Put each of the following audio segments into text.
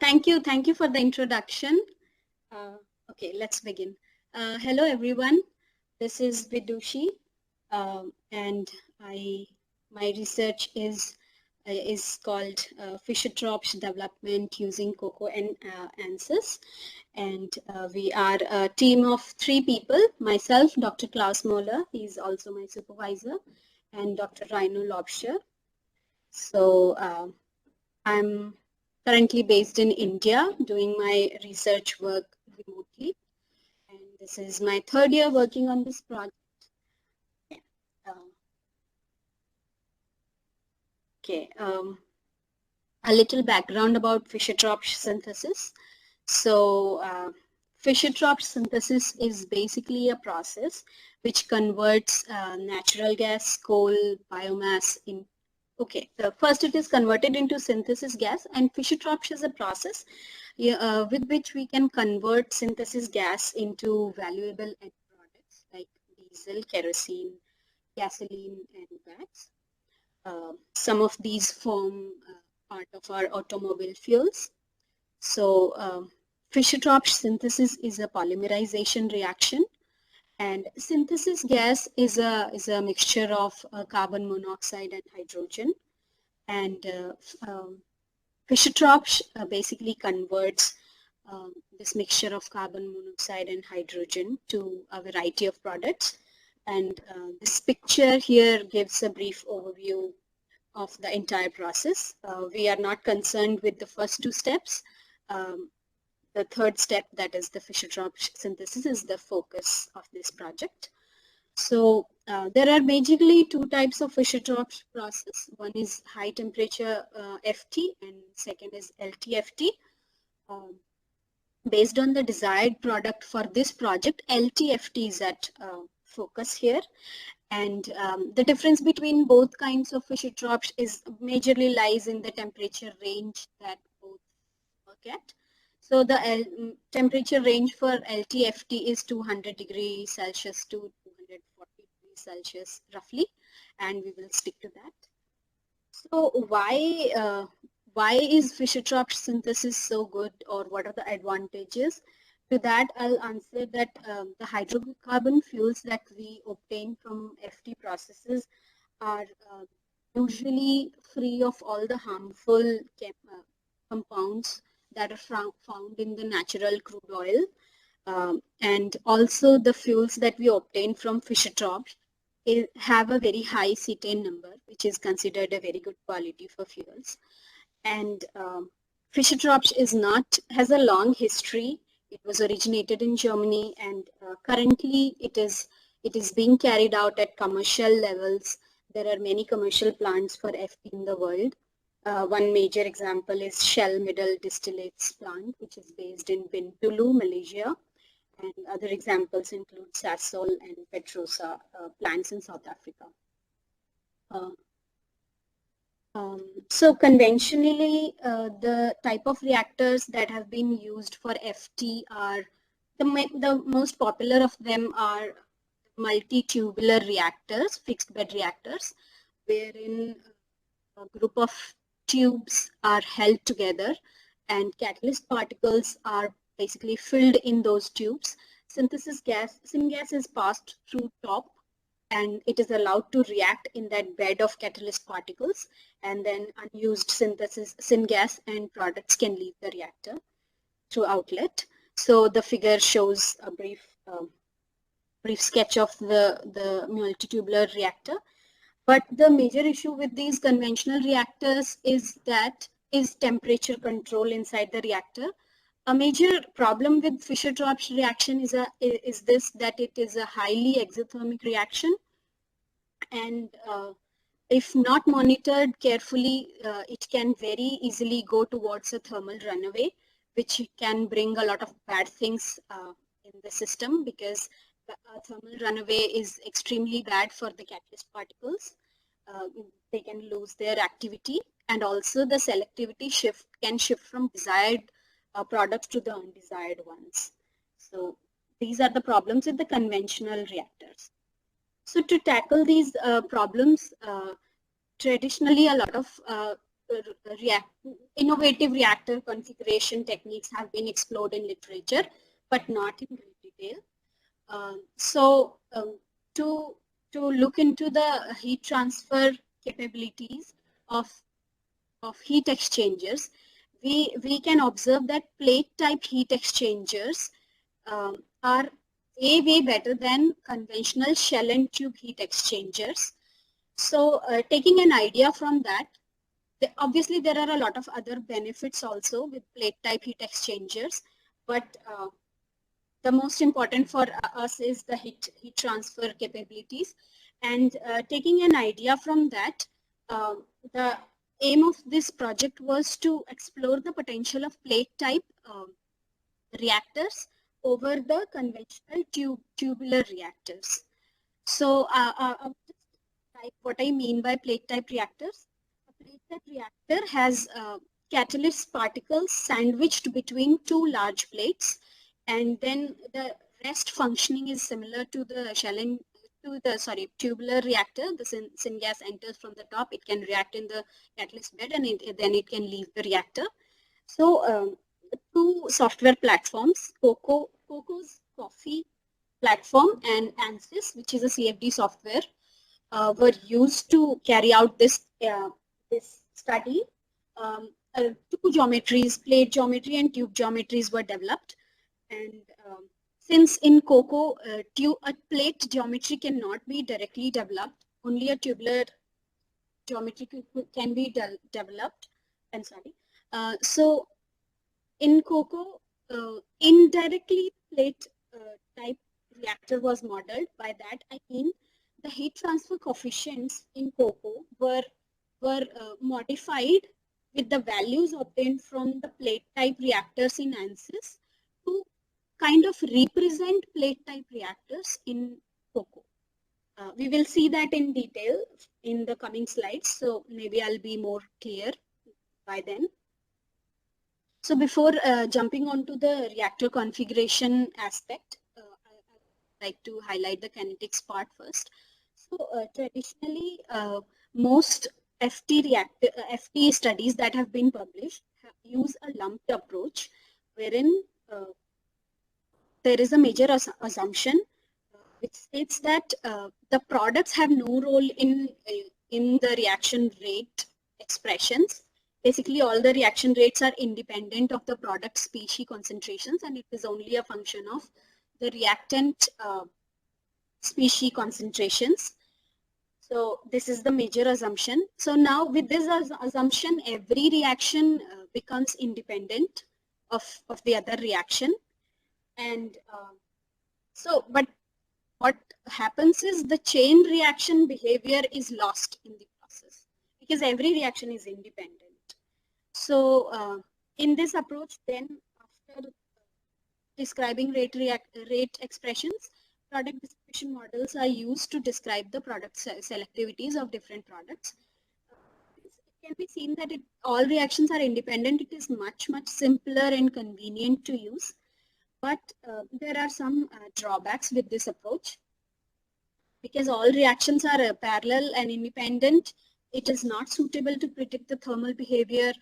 Thank you for the introduction. Okay, let's begin. Hello everyone, this is Vidushi, and my research is called Fischer Tropsch development using COCO and Ansys, and we are a team of 3 people: myself, Dr. Klaus MÖLLER, he is also my supervisor, and Dr. Lobscher. So I'm currently based in India doing my research work remotely, and this is my 3rd year working on this project. A little background about Fischer Tropsch synthesis. So Fischer Tropsch synthesis is basically a process which converts natural gas, coal, biomass in. Okay, first it is converted into synthesis gas, and Fischer Tropsch is a process with which we can convert synthesis gas into valuable end products like diesel, kerosene, gasoline, and wax. Some of these form part of our automobile fuels. So Fischer Tropsch synthesis is a polymerization reaction, and synthesis gas is a mixture of carbon monoxide and hydrogen. And Fischer Tropsch basically converts this mixture of carbon monoxide and hydrogen to a variety of products. And this picture here gives a brief overview of the entire process. We are not concerned with the first 2 steps. The 3rd step, that is the Fischer Tropsch synthesis, is the focus of this project. So there are majorly 2 types of Fischer Tropsch process. One is high temperature FT, and second is LTFT. Based on the desired product for this project, LTFT is at focus here. And the difference between both kinds of Fischer Tropsch is majorly lies in the temperature range that both work at. So the temperature range for LTFT is 200 degrees Celsius to 240 degrees Celsius roughly, and we will stick to that. So why is Fischer Tropsch synthesis so good, or what are the advantages? To that, I'll answer that the hydrocarbon fuels that we obtain from FT processes are usually free of all the harmful compounds that are found in the natural crude oil. And also the fuels that we obtain from Fischer Tropsch have a very high cetane number, which is considered a very good quality for fuels. And Fischer Tropsch has a long history. It was originated in Germany, and currently it is being carried out at commercial levels. There are many commercial plants for FT in the world. One major example is Shell Middle Distillates plant, which is based in Bintulu, Malaysia. And other examples include Sasol and Petrosa plants in South Africa. So conventionally, the type of reactors that have been used for FT are, the most popular of them are multi-tubular reactors, fixed bed reactors, wherein a group of tubes are held together and catalyst particles are basically filled in those tubes. Synthesis gas, syngas, is passed through top, and it is allowed to react in that bed of catalyst particles, and then unused syngas and products can leave the reactor through outlet. So the figure shows a brief sketch of the multitubular reactor. But the major issue with these conventional reactors is temperature control inside the reactor. A major problem with Fischer Tropsch reaction is that it is a highly exothermic reaction, and if not monitored carefully, it can very easily go towards a thermal runaway, which can bring a lot of bad things in the system, because thermal runaway is extremely bad for the catalyst particles. They can lose their activity, and also the selectivity can shift from desired products to the undesired ones. So these are the problems with the conventional reactors. So to tackle these problems, traditionally a lot of innovative reactor configuration techniques have been explored in literature, but not in great detail. To look into the heat transfer capabilities of heat exchangers, we can observe that plate type heat exchangers are way better than conventional shell and tube heat exchangers. So taking an idea from that, obviously there are a lot of other benefits also with plate type heat exchangers, but the most important for us is the heat transfer capabilities. And taking an idea from that, the aim of this project was to explore the potential of plate type reactors over the conventional tubular reactors. So what I mean by plate type reactors, a plate type reactor has catalyst particles sandwiched between two large plates, and then the rest functioning is similar to the tubular reactor. The syngas enters from the top, it can react in the catalyst bed, and then it can leave the reactor. So two software platforms, COCO's Coffee platform and Ansys, which is a CFD software, were used to carry out this study. Two geometries, plate geometry and tube geometries, were developed. And since in COCO, a plate geometry cannot be directly developed, only a tubular geometry can be developed. I'm sorry. So in COCO, indirectly plate type reactor was modeled. By that I mean the heat transfer coefficients in COCO were modified with the values obtained from the plate type reactors in Ansys to kind of represent plate type reactors in COCO. We will see that in detail in the coming slides, so maybe I'll be more clear by then. So before jumping onto the reactor configuration aspect, I'd like to highlight the kinetics part first. So traditionally, most FT studies that have been published use a lumped approach, wherein there is a major assumption which states that the products have no role in the reaction rate expressions. Basically, all the reaction rates are independent of the product species concentrations, and it is only a function of the reactant species concentrations. So this is the major assumption. So now with this assumption, every reaction becomes independent of the other reaction. And but what happens is the chain reaction behavior is lost in the process because every reaction is independent. So in this approach, then after describing rate expressions, product distribution models are used to describe the product selectivities of different products. It can be seen that all reactions are independent. It is much simpler and convenient to use. But there are some drawbacks with this approach. Because all reactions are parallel and independent, it is not suitable to predict the thermal behavior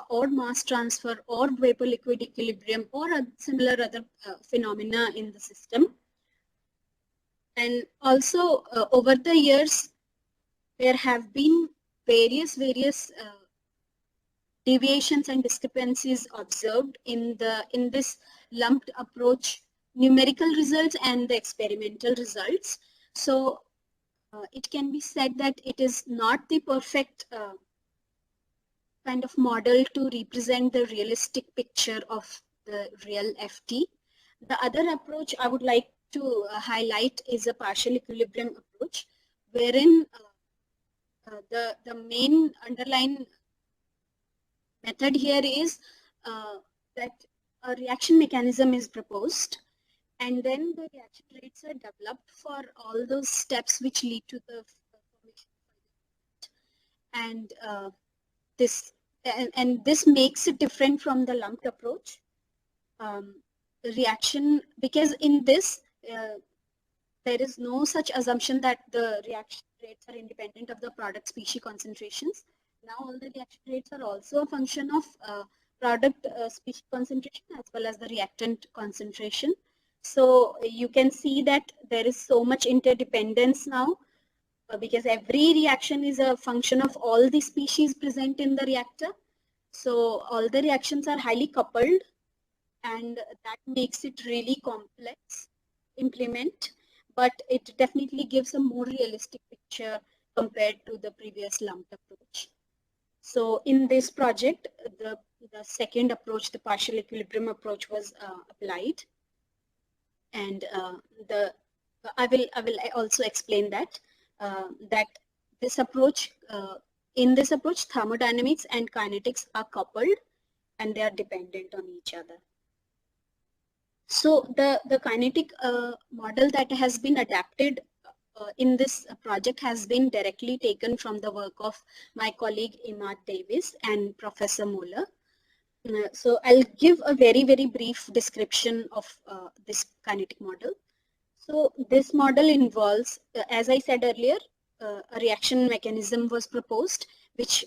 or mass transfer or vapor liquid equilibrium or similar other phenomena in the system. And also over the years, there have been various deviations and discrepancies observed in this lumped approach numerical results and the experimental results. So it can be said that it is not the perfect kind of model to represent the realistic picture of the real FT. The other approach I would like to highlight is a partial equilibrium approach, wherein the main underlying method here is that a reaction mechanism is proposed, and then the reaction rates are developed for all those steps which lead to the formation. And this makes it different from the lumped approach. The reaction, because in this there is no such assumption that the reaction rates are independent of the product species concentrations. now all the reaction rates are also a function of product species concentration as well as the reactant concentration. So you can see that there is so much interdependence now because every reaction is a function of all the species present in the reactor. So all the reactions are highly coupled, and that makes it really complex implement, but it definitely gives a more realistic picture compared to the previous lumped approach. So in this project, the second approach, the partial equilibrium approach, was applied, and I will also explain that this approach in this approach, thermodynamics and kinetics are coupled and they are dependent on each other. So the kinetic model that has been adapted in this project has been directly taken from the work of my colleague Imaad Davis and Professor MÖLLER. So I'll give a very brief description of this kinetic model. So this model involves, as I said earlier, a reaction mechanism was proposed, which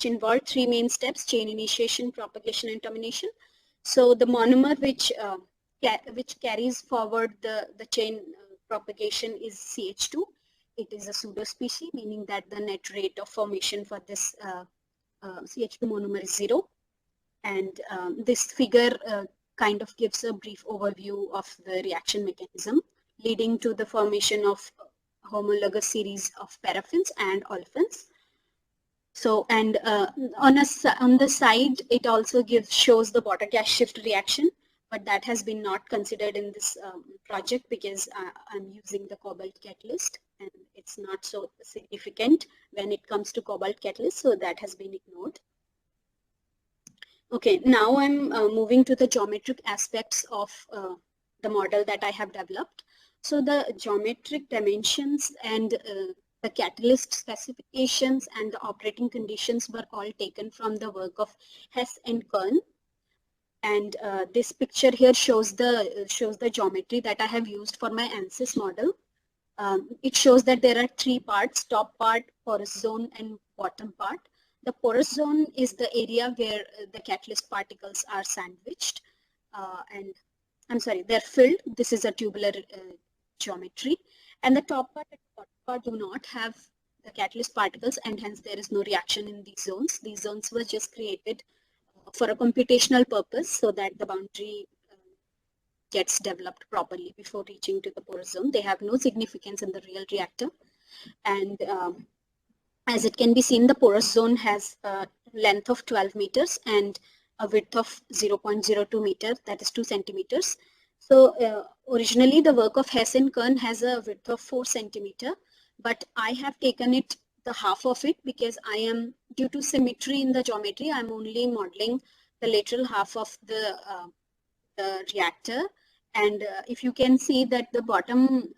involved three main steps: chain initiation, propagation, and termination. So the monomer which carries forward the chain propagation is CH2. It is a pseudo species, meaning that the net rate of formation for this CH2 monomer is 0. And this figure kind of gives a brief overview of the reaction mechanism, leading to the formation of homologous series of paraffins and olefins. So, and on the side, it also shows the water gas shift reaction, but that has been not considered in this project because I'm using the cobalt catalyst, and it's not so significant when it comes to cobalt catalyst, so that has been ignored. Okay, now I'm moving to the geometric aspects of the model that I have developed. So the geometric dimensions and the catalyst specifications and the operating conditions were all taken from the work of Hess and Kern. And this picture here shows the geometry that I have used for my Ansys model. It shows that there are three parts: top part, porous zone, and bottom part. The porous zone is the area where the catalyst particles are sandwiched, and I'm sorry, they're filled. This is a tubular geometry. And the top part and bottom part do not have the catalyst particles, and hence there is no reaction in these zones. These zones were just created for a computational purpose so that the boundary gets developed properly before reaching to the porous zone. They have no significance in the real reactor. And as it can be seen, the porous zone has a length of 12 meters and a width of 0.02 meters, that is 2 centimeters. So originally the work of Hess and Kern has a width of 4 centimeter, but I have taken it the half of it because I am, due to symmetry in the geometry, I'm only modeling the lateral half of the reactor. And if you can see that the bottom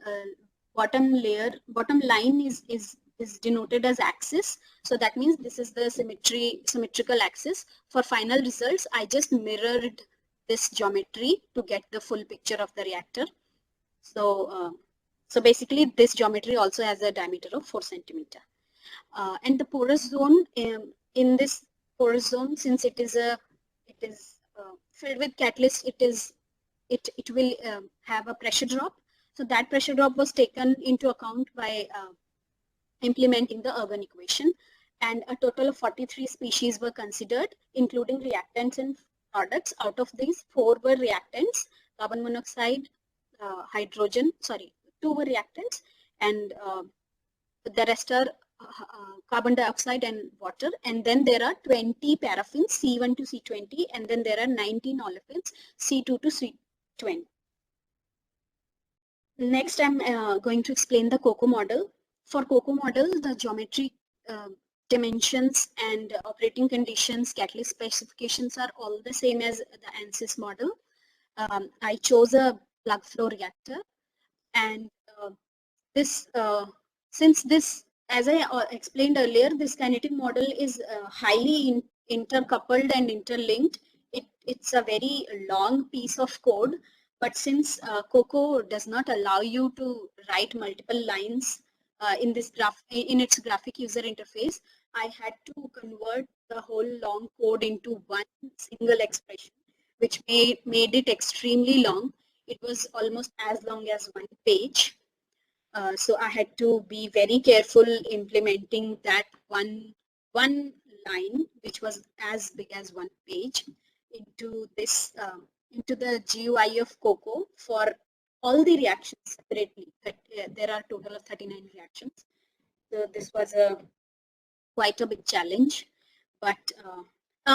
line is denoted as axis. So that means this is the symmetrical axis. For final results, I just mirrored this geometry to get the full picture of the reactor. So basically this geometry also has a diameter of 4 centimeter. And the porous zone, in this porous zone, since it is filled with catalyst, it will have a pressure drop. So that pressure drop was taken into account by implementing the Ergun equation, and a total of 43 species were considered, including reactants and products. Out of these, 4 were reactants: carbon monoxide, hydrogen, 2 were reactants, and the rest are carbon dioxide and water. And then there are 20 paraffins, C1 to C20, and then there are 19 olefins, C2 to C20. Next, I'm going to explain the COCO model. For COCO model, the geometric dimensions and operating conditions, catalyst specifications are all the same as the Ansys model. I chose a plug flow reactor, and since this, as I explained earlier, this kinetic model is highly intercoupled and interlinked. It's a very long piece of code, but since COCO does not allow you to write multiple lines in its graphic user interface, I had to convert the whole long code into one single expression, which made it extremely long. It was almost as long as one page. So I had to be very careful implementing that one line, which was as big as one page, into this into the GUI of COCO for all the reactions separately. There are a total of 39 reactions. So this was quite a big challenge, but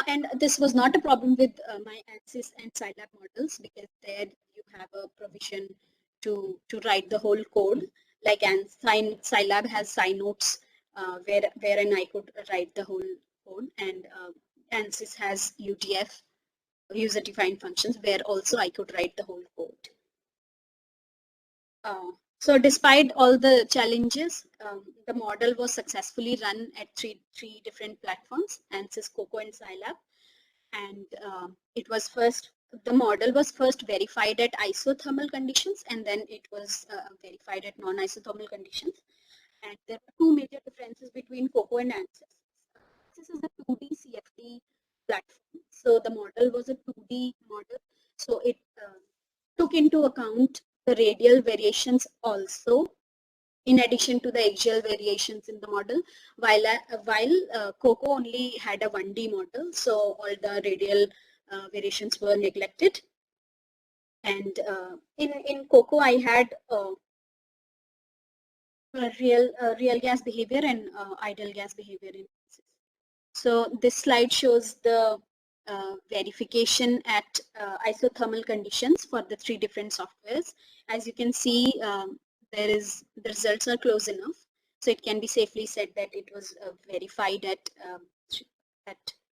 and this was not a problem with my Ansys and Scilab models, because there you have a provision to write the whole code. Like Scilab has notes wherein I could write the whole code, and Ansys has UDF, user defined functions, where also I could write the whole code. So despite all the challenges, the model was successfully run at three different platforms, Ansys, COCO, and Scilab. And the model was first verified at isothermal conditions, and then it was verified at non-isothermal conditions. And there are two major differences between COCO and Ansys. This is a 2D CFD platform. So the model was a 2D model. So it took into account the radial variations also, in addition to the axial variations in the model, while COCO only had a 1D model, so all the radial variations were neglected. And in COCO, I had real gas behavior and ideal gas behavior in Ansys. So this slide shows the verification at isothermal conditions for the three different softwares. As you can see, the results are close enough. So it can be safely said that it was verified at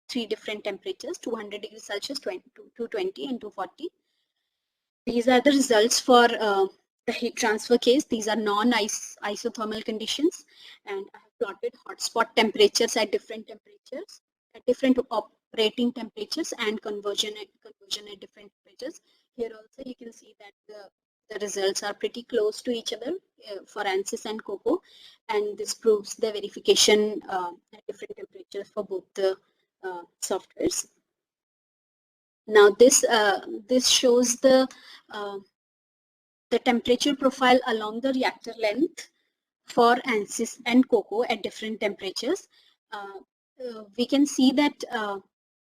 three different temperatures, 200 degrees Celsius, 220 and 240. These are the results for the heat transfer case. These are non-isothermal conditions, and I have plotted hotspot temperatures at different temperatures, at different operating temperatures, and conversion at different temperatures. Here also you can see that the results are pretty close to each other for Ansys and COCO, and this proves the verification at different temperatures for both the softwares. Now this shows the temperature profile along the reactor length for Ansys and COCO at different temperatures. We can see that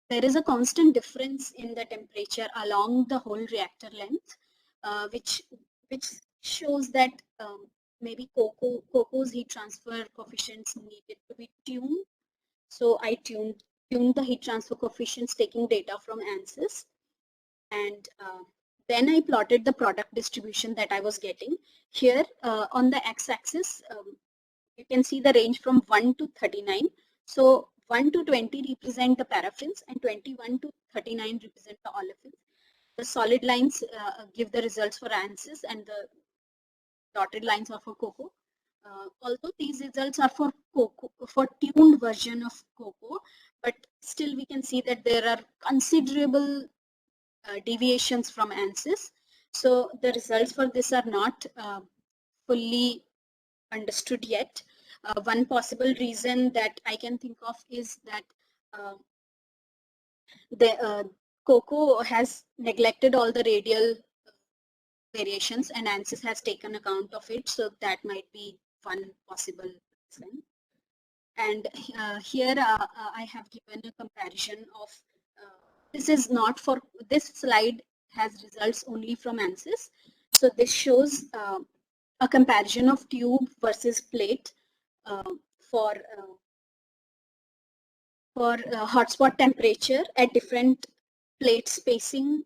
there is a constant difference in the temperature along the whole reactor length, which shows that maybe COCO's heat transfer coefficients needed to be tuned. So I tuned the heat transfer coefficients taking data from Ansys, and then I plotted the product distribution that I was getting. Here on the x-axis, you can see the range from 1 to 39. So 1 to 20 represent the paraffins, and 21 to 39 represent the olefins. The solid lines give the results for Ansys, and the dotted lines are for COCO. Although these results are for COCO, for tuned version of COCO, but still we can see that there are considerable deviations from Ansys. So the results for this are not fully understood yet. One possible reason that I can think of is that the COCO has neglected all the radial variations, and Ansys has taken account of it. So that might be one possible reason. And here I have given a comparison of, this is not for, this slide has results only from Ansys. So this shows a comparison of tube versus plate for hotspot temperature at different plate spacing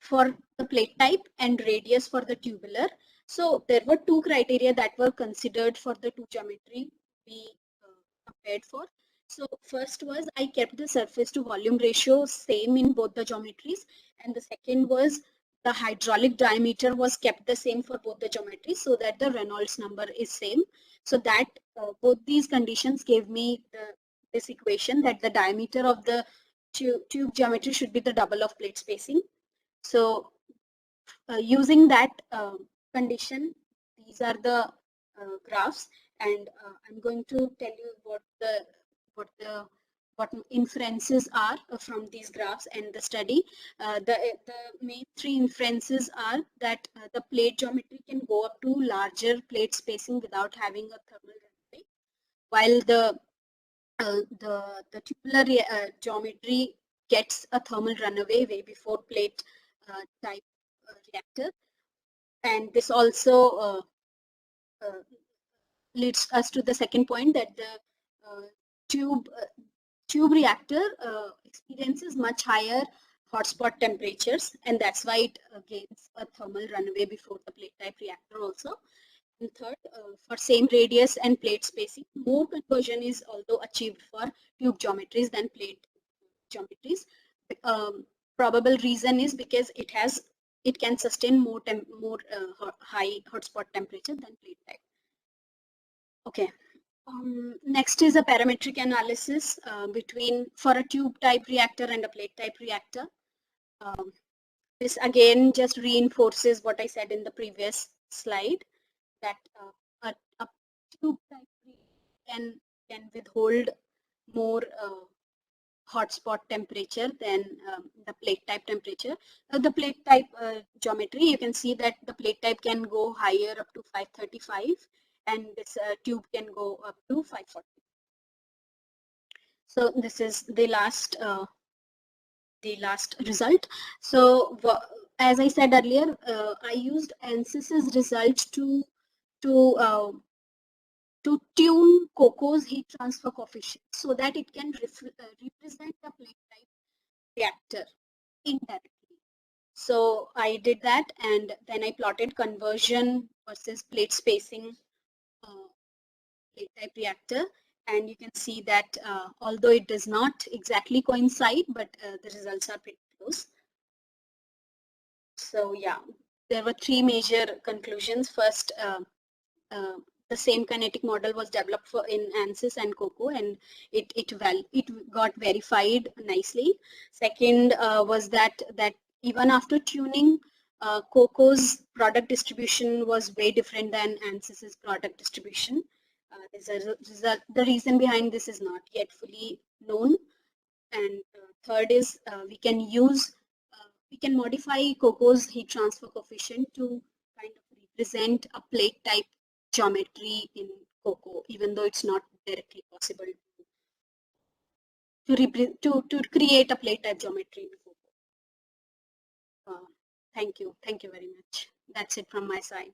for the plate type and radius for the tubular. So there were two criteria that were considered for the two geometry we compared for. So first was I kept the surface to volume ratio same in both the geometries, and the second was the hydraulic diameter was kept the same for both the geometries, so that the Reynolds number is same. So that both these conditions gave me this equation that the diameter of the tube geometry should be the double of plate spacing. So using that condition, these are the graphs, and I'm going to tell you what inferences are from these graphs and the study. The main three inferences are that the plate geometry can go up to larger plate spacing without having a thermal runaway, while the tubular geometry gets a thermal runaway way before plate type reactor, and this also leads us to the second point, that the tube reactor experiences much higher hotspot temperatures, and that's why it gains a thermal runaway before the plate type reactor also. And third, for same radius and plate spacing, more conversion is also achieved for tube geometries than plate geometries. Probable reason is because it can sustain more high hotspot temperature than plate type. Okay. Next is a parametric analysis for a tube type reactor and a plate type reactor. This again just reinforces what I said in the previous slide, that a tube type can withhold more hotspot temperature than the plate type temperature. The plate type geometry, you can see that the plate type can go higher up to 535, and this tube can go up to 540. So this is the last result. So as I said earlier, I used Ansys's result to tune COCO's heat transfer coefficient so that it can represent the plate type reactor indirectly. So I did that, and then I plotted conversion versus plate spacing plate type reactor, and you can see that although it does not exactly coincide, but the results are pretty close. So yeah, there were three major conclusions. First, the same kinetic model was developed in Ansys and COCO, and it got verified nicely. Second was that even after tuning, COCO's product distribution was way different than Ansys's product distribution. The reason behind this is not yet fully known. And third is we can modify COCO's heat transfer coefficient to kind of represent a plate type geometry in COCO, even though it's not directly possible to create a plate type geometry in COCO. Thank you very much. That's it from my side.